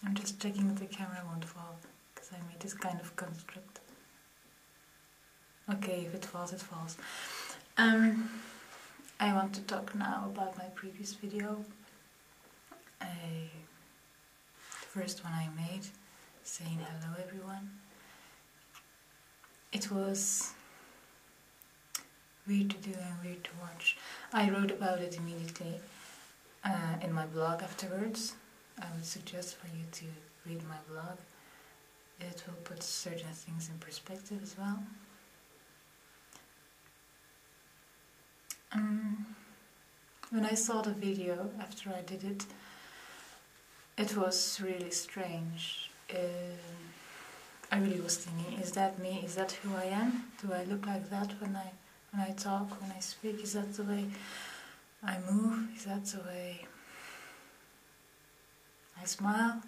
I'm just checking that the camera won't fall, because I made this kind of construct. Okay, if it falls, it falls. I want to talk now about my previous video. The first one I made, saying hello everyone. It was weird to do and weird to watch. I wrote about it immediately in my blog afterwards. I would suggest for you to read my blog. It will put certain things in perspective as well. When I saw the video after I did it, it was really strange. I really was thinking, is that me? Is that who I am? Do I look like that when I talk, when I speak? Is that the way I move? Is that the way I smile?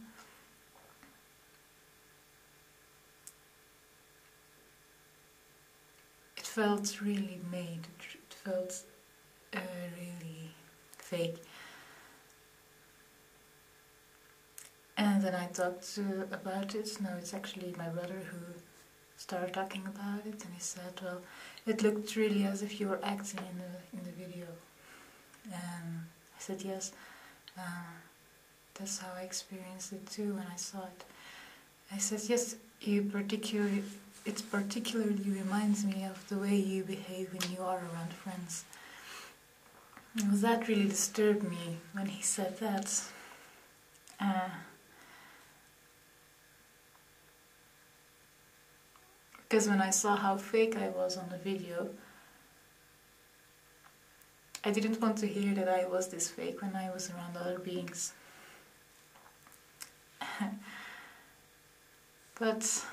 It felt really made. It felt really fake. And then I talked about it. No, it's actually my brother who started talking about it, and he said, well, it looked really as if you were acting in the video. And I said, yes, that's how I experienced it too when I saw it. I said, yes, it particularly reminds me of the way you behave when you are around friends. And that really disturbed me when he said that. Because when I saw how fake I was on the video, I didn't want to hear that I was this fake when I was around other beings. But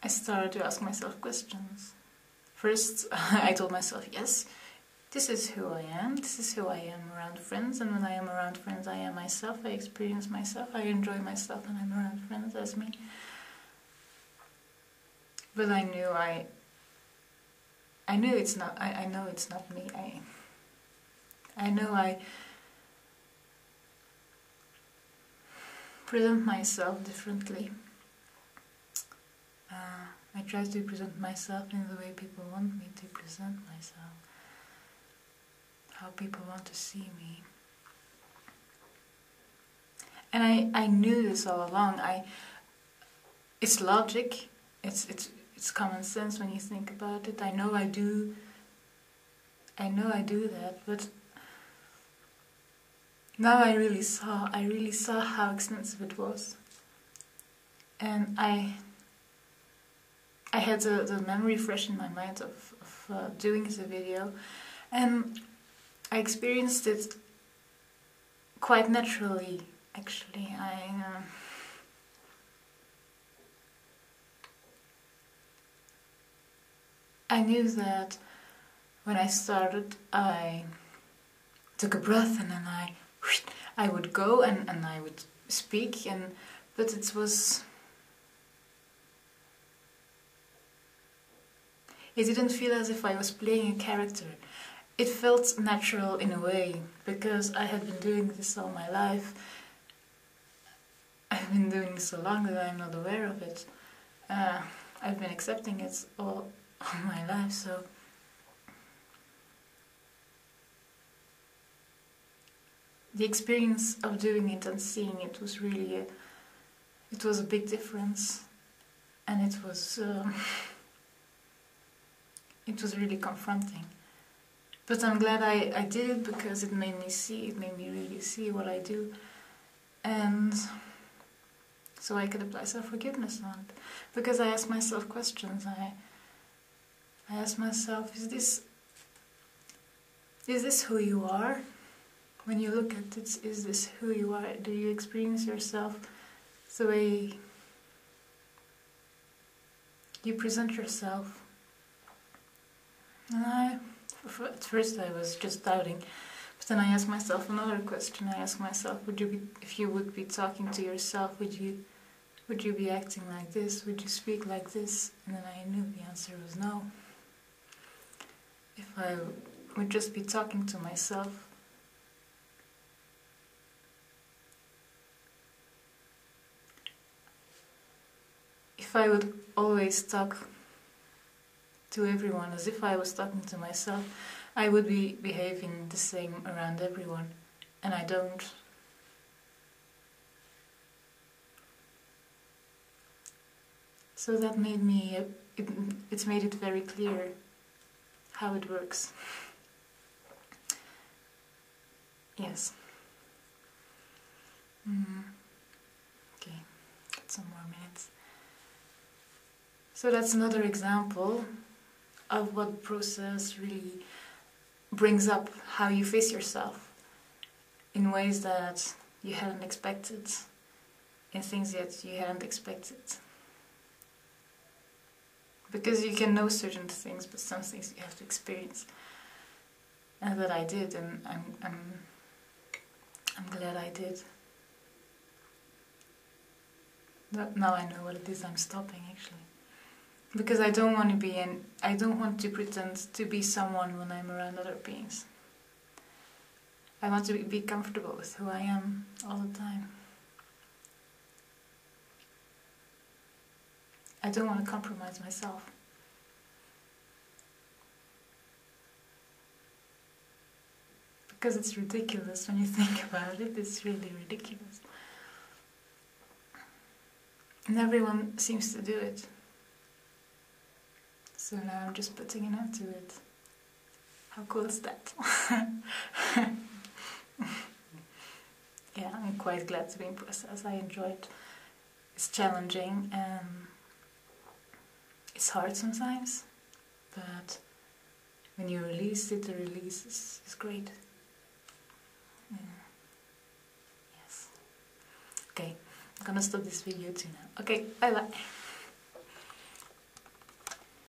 I started to ask myself questions. First, I told myself, yes, this is who I am. This is who I am around friends. And when I am around friends, I am myself. I experience myself. I enjoy myself when I'm around friends as me. But I knew it's not. I know it's not me. I know I present myself differently. I try to present myself in the way people want me to present myself. How people want to see me. And I knew this all along. It's logic. It's common sense when you think about it. I know I do that, but now I really saw how extensive it was. And I had the memory fresh in my mind of doing the video, and I experienced it quite naturally, actually. I knew that when I started, I took a breath and then I would go and I would speak, but it didn't feel as if I was playing a character. It felt natural in a way, because I had been doing this all my life. I've been doing it so long that I'm not aware of it. I've been accepting it all my life, so the experience of doing it and seeing it was really it was a big difference, and it was really confronting. But I'm glad I did it, because it made me really see what I do, and so I could apply self-forgiveness on it. Because I asked myself questions. I asked myself, is this who you are? When you look at it, is this who you are? Do you experience yourself the way you present yourself? And at first I was just doubting, but then I asked myself another question. I asked myself, if you would be talking to yourself, would you be acting like this? Would you speak like this? And then I knew the answer was no. If I would just be talking to myself, if I would always talk to everyone as if I was talking to myself, I would be behaving the same around everyone, and I don't. So that made me, it's made it very clear how it works. Yes. Okay, got some more minutes. So that's another example of what process really brings up how you face yourself in ways that you hadn't expected, in things that you hadn't expected. Because you can know certain things, but some things you have to experience. And that I did, and I'm glad I did. Now I know what it is I'm stopping, actually. Because I don't want to pretend to be someone when I'm around other beings. I want to be comfortable with who I am all the time. I don't want to compromise myself. Because it's ridiculous when you think about it, it's really ridiculous. And everyone seems to do it. So now I'm just putting an end to it. How cool is that? Yeah, I'm quite glad to be in process. I enjoy it. It's challenging and it's hard sometimes, but when you release it, the release is great. Yeah. Yes. Okay, I'm gonna stop this video too now. Okay, bye bye.